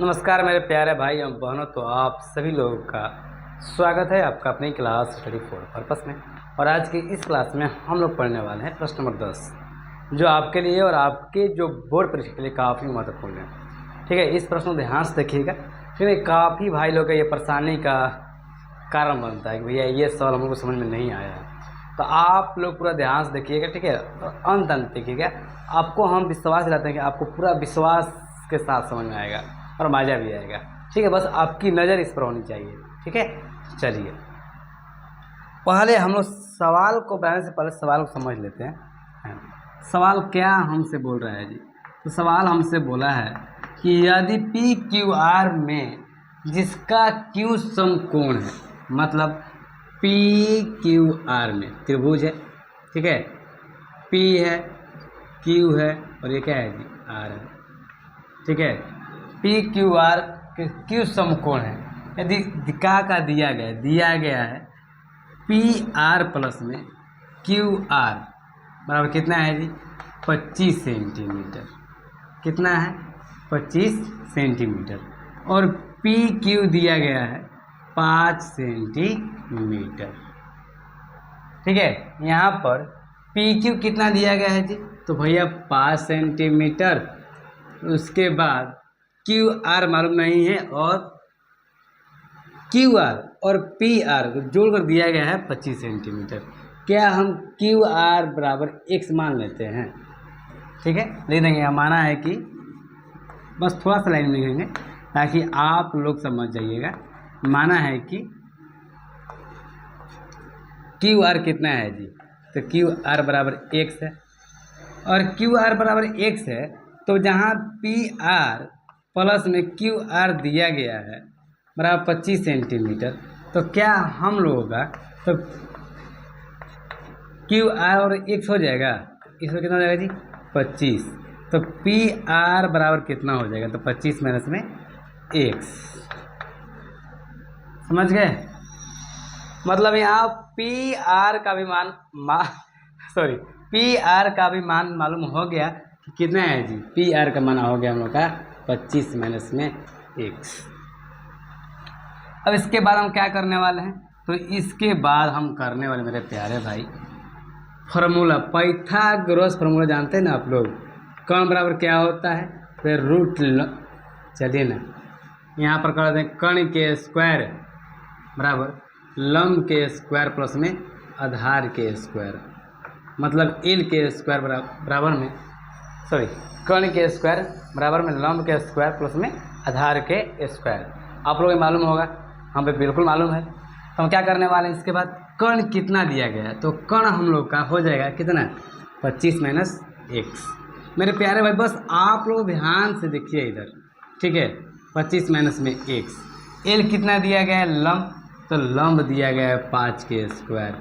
नमस्कार मेरे प्यारे भाई एवं बहनों, तो आप सभी लोगों का स्वागत है आपका अपनी क्लास स्टडी फॉर पर्पस में। और आज की इस क्लास में हम लोग पढ़ने वाले हैं प्रश्न नंबर 10, जो आपके लिए और आपके जो बोर्ड परीक्षा के लिए काफ़ी महत्वपूर्ण है। ठीक है, इस प्रश्न को ध्यान से देखिएगा, क्योंकि काफ़ी भाई लोग का ये परेशानी का कारण बनता है कि भैया ये सवाल हम लोग को समझ में नहीं आया है। तो आप लोग पूरा ध्यान से देखिएगा, ठीक है, और अंत अंत देखिएगा। आपको हम विश्वास दिलाते हैं कि आपको पूरा विश्वास के साथ समझ में आएगा और मज़ा भी आएगा। ठीक है, बस आपकी नज़र इस पर होनी चाहिए। ठीक है, चलिए पहले हम लोग सवाल को बनाने से पहले सवाल को समझ लेते हैं। सवाल क्या हमसे बोल रहा है जी? तो सवाल हमसे बोला है कि यदि पी क्यू आर में जिसका क्यू समकोण है, मतलब पी क्यू आर में त्रिभुज है, ठीक है, पी है, क्यू है और ये क्या है जी? आर है। ठीक है, पी क्यू आर क्यू समकोण है। यदि का दिया गया है पी आर प्लस में क्यू आर बराबर कितना है जी? 25 सेंटीमीटर। कितना है? 25 सेंटीमीटर। और पी क्यू दिया गया है 5 सेंटीमीटर। ठीक है, यहाँ पर पी क्यू कितना दिया गया है जी? तो भैया 5 सेंटीमीटर। उसके बाद क्यू आर मालूम नहीं है और क्यू आर और पी आर को जोड़कर दिया गया है 25 सेंटीमीटर। क्या हम क्यू आर बराबर x मान लेते हैं? ठीक है, लिख देंगे। यहाँ माना है कि बस थोड़ा सा लाइन में लिखेंगे ताकि आप लोग समझ जाइएगा। माना है कि क्यू आर कितना है जी? तो क्यू आर बराबर x है और क्यू आर बराबर x है, तो जहाँ पी आर प्लस में क्यू आर दिया गया है बराबर 25 सेंटीमीटर, तो क्या हम लोगों का तो क्यू आर और x हो जाएगा। इसमें कितना हो जाएगा जी? 25। तो पी आर बराबर कितना हो जाएगा? तो 25 माइनस में x। समझ गए? मतलब यहाँ पी आर का भी पी आर का भी मान मालूम हो गया कि कितना है जी? पी आर का मान हो गया हम लोग का 25 माइनस में x। अब इसके बाद हम क्या करने वाले हैं? तो इसके बाद हम करने वाले मेरे प्यारे भाई फार्मूला, पाइथागोरस फार्मूला जानते हैं ना आप लोग। कर्ण बराबर क्या होता है? फिर रूट चलिए ना, यहाँ पर कर दें कर्ण के स्क्वायर बराबर लंब के स्क्वायर प्लस में आधार के स्क्वायर, मतलब एल के स्क्वायर बराबर में कर्ण के स्क्वायर बराबर में लंब के स्क्वायर प्लस में आधार के स्क्वायर। आप लोगों को मालूम होगा, हम पे बिल्कुल मालूम है। तो हम क्या करने वाले हैं? इसके बाद कर्ण कितना दिया गया है, तो कर्ण हम लोग का हो जाएगा कितना? 25 माइनस x। मेरे प्यारे भाई बस आप लोग ध्यान से देखिए इधर, ठीक है, 25 माइनस में x। एल कितना दिया गया है? लंब, तो लंब दिया गया है 5 के स्क्वायर।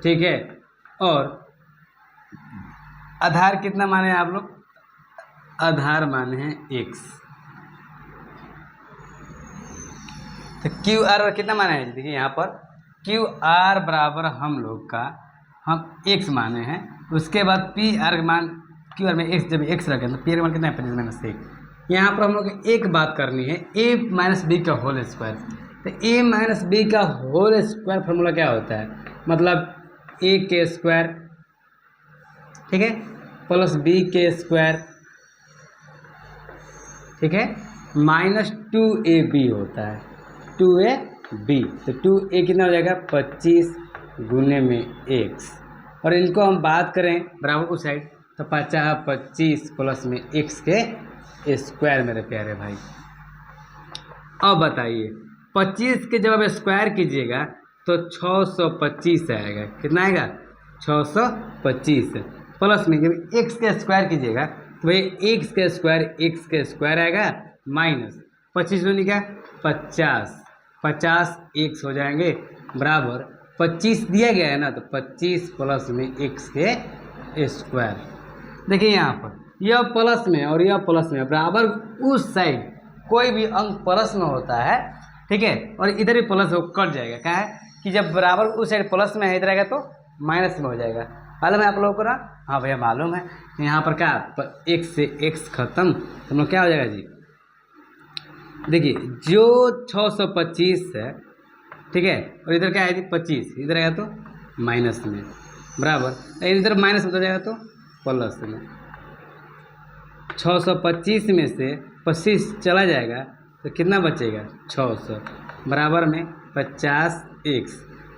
ठीक है, और आधार कितना माने हैं आप लोग? आधार माने हैं x। तो क्यू आर कितना माने हैं? देखिए यहाँ पर क्यू आर बराबर हम लोग का x माने हैं। उसके बाद पी आर का मान क्यू आर में x, जब x रखें तो पी आर का मान कितना है? 25 माइनस 1। यहाँ पर हम लोग एक बात करनी है, a माइनस बी का होल स्क्वायर। तो a माइनस बी का होल स्क्वायर फार्मूला क्या होता है? मतलब a के स्क्वायर, ठीक है, प्लस b के स्क्वायर, ठीक है, माइनस 2ab होता है, 2ab। तो 2a कितना हो जाएगा? 25 गुने में x। और इनको हम बात करें बराबर उस साइड, तो 25 प्लस में x के स्क्वायर। मेरे प्यारे भाई अब बताइए, 25 के जब आप स्क्वायर कीजिएगा तो 625 आएगा। कितना आएगा? 625 प्लस में जब x के स्क्वायर कीजिएगा तो भाई x के स्क्वायर आएगा, माइनस 25 दूनी क्या? 50 x हो जाएंगे बराबर 25 दिया गया है ना, तो 25 प्लस में x के स्क्वायर। देखिए यहाँ पर यह प्लस में और यह प्लस में बराबर उस साइड कोई भी अंक प्लस में होता है, ठीक है, और इधर भी प्लस हो कट जाएगा। क्या है कि जब बराबर उस साइड प्लस में है, इधर आएगा तो माइनस में हो जाएगा। मालूम है आप लोगों को ना? हाँ भैया मालूम है। यहाँ पर क्या x से x खत्म, तो हम लोग क्या हो जाएगा जी? देखिए जो 625 है, ठीक है, और इधर क्या है 25, इधर आएगा तो माइनस में, बराबर, इधर माइनस में जाएगा तो प्लस में। 625 में से 25 चला जाएगा तो कितना बचेगा 600, बराबर में 50x।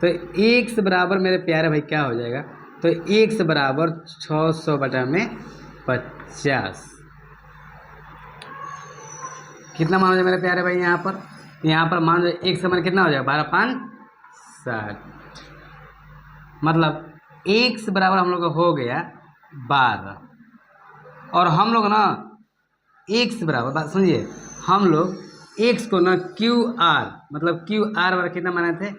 तो x बराबर मेरे प्यारे भाई क्या हो जाएगा, तो x बराबर 600 बटा में 50। कितना मान हो जाएगा मेरे प्यारे भाई यहाँ पर मान लो x का मान कितना हो जाएगा 12×5=60, मतलब x बराबर हम लोग का हो गया 12। और हम लोग ना x बराबर, बात सुनिए, हम लोग x को ना QR, मतलब QR बराबर कितना माने थे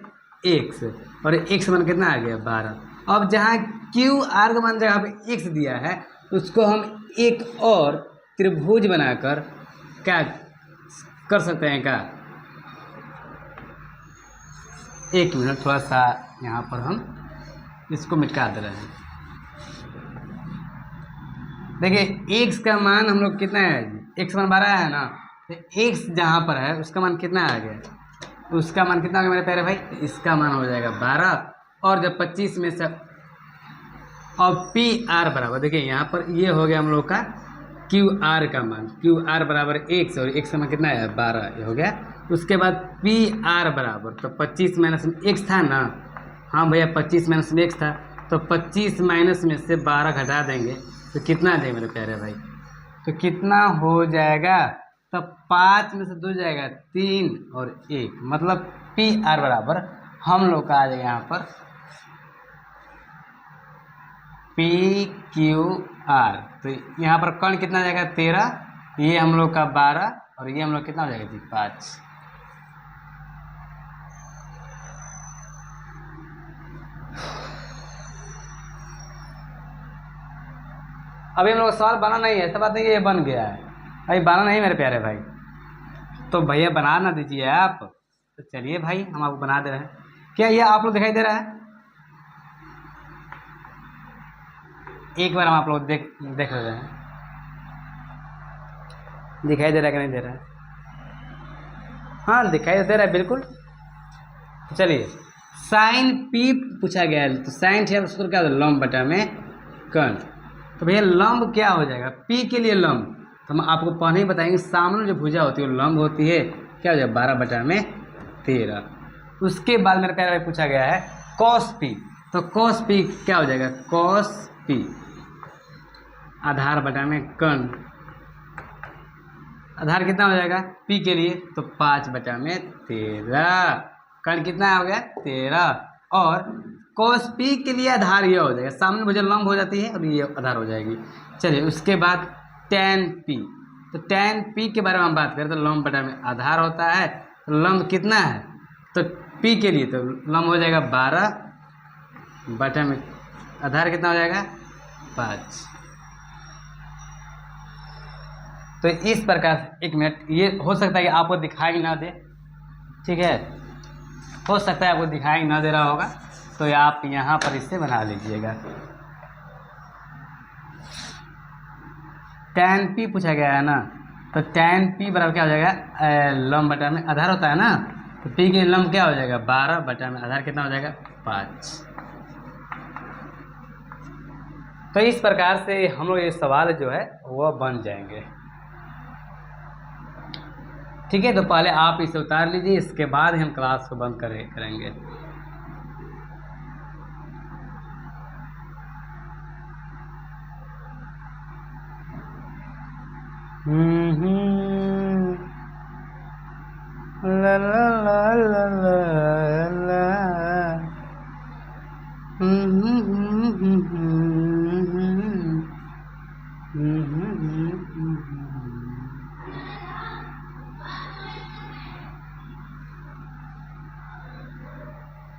x, और x मान कितना आ गया 12। अब जहाँ QR का मान जगह पे x दिया है उसको हम एक और त्रिभुज बनाकर क्या कर सकते हैं क्या, एक मिनट थोड़ा सा यहाँ पर हम इसको मिटा दे रहे हैं। देखिए x का मान हम लोग कितना है, x मान 12 है ना, तो x जहाँ पर है उसका मान कितना आ गया, उसका मान कितना हो गया मेरे प्यारे भाई, इसका मान हो जाएगा 12। और जब 25 में से, और PR बराबर, देखिए यहाँ पर ये हो गया हम लोग का QR का मान, QR बराबर x, और x का मान कितना है 12, ये हो गया। उसके बाद PR बराबर, तो 25 माइनस में x था ना, हाँ भैया 25 माइनस में x था, तो 25 माइनस में से 12 घटा देंगे तो कितना दें मेरे प्यारे भाई, तो कितना हो जाएगा, तो 5 में से 2 जाएगा 3 और 1, मतलब PR बराबर हम लोग का आ जाएगा यहाँ पर PQR। तो यहाँ पर कर्ण कितना जाएगा 13, ये हम लोग का 12, और ये हम लोग कितना हो जाएगा जी 5। अभी हम लोग का सवाल बना नहीं है, ऐसा बात नहीं है ये बन गया है, अभी बना नहीं मेरे प्यारे भाई, तो भैया बना ना दीजिए आप। तो चलिए भाई हम आपको बना दे रहे हैं, क्या ये आप लोग दिखाई दे रहा है, एक बार हम आप लोग देख रहे हैं, दिखाई दे रहा है कि नहीं दे रहा है, हाँ दिखाई दे रहा है बिल्कुल। तो चलिए साइन P पूछा गया है, तो साइन थीटा का सूत्र क्या होता है, लंब बटा में कर्ण। तो भैया लंब क्या हो जाएगा, P के लिए लंब, तो हम आपको पहले ही बताएंगे, सामने जो भुजा होती है वो लंब होती है, क्या हो जाएगा 12 बटा में 13। उसके बाद मेरे प्यारे पूछा गया है cos P, तो cos P क्या हो जाएगा, cos P आधार बटा में कर्ण, आधार कितना हो जाएगा P के लिए, तो 5 बटा में 13, कर्ण कितना हो गया 13, और cos P के लिए आधार ये हो जाएगा, सामने भुजा लंब हो जाती है और ये आधार हो जाएगी। चलिए उसके बाद tan P, तो tan P के बारे में हम बात करें तो लंब बटा में आधार होता है, तो लंब कितना है, तो P के लिए तो लंब हो जाएगा 12 बटा में आधार कितना हो जाएगा 5। तो इस प्रकार से, एक मिनट, ये हो सकता है कि आपको दिखाई ना दे, ठीक है, हो सकता है आपको दिखाई ना दे रहा होगा, तो आप यहाँ पर इससे बना लीजिएगा। tan P पूछा गया है ना, तो tan P बराबर क्या हो जाएगा, लंब बटा में आधार होता है ना, तो P के लंब क्या हो जाएगा 12 बटा में आधार कितना हो जाएगा 5। तो इस प्रकार से हम लोग ये सवाल जो है वह बन जाएंगे, ठीक है। तो पहले आप इसे उतार लीजिए, इसके बाद हम क्लास को बंद करेंगे। ला ला ला ला ला ला।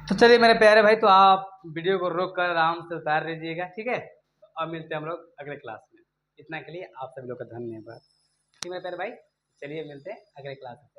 तो चलिए मेरे प्यारे भाई, तो आप वीडियो को रोक कर आराम से उतार लीजिएगा, ठीक है। और मिलते हैं हम लोग अगले क्लास में। इतना के लिए आप सभी लोग का धन्यवाद, ठीक है मेरे प्यारे भाई। चलिए मिलते हैं अगले क्लास में।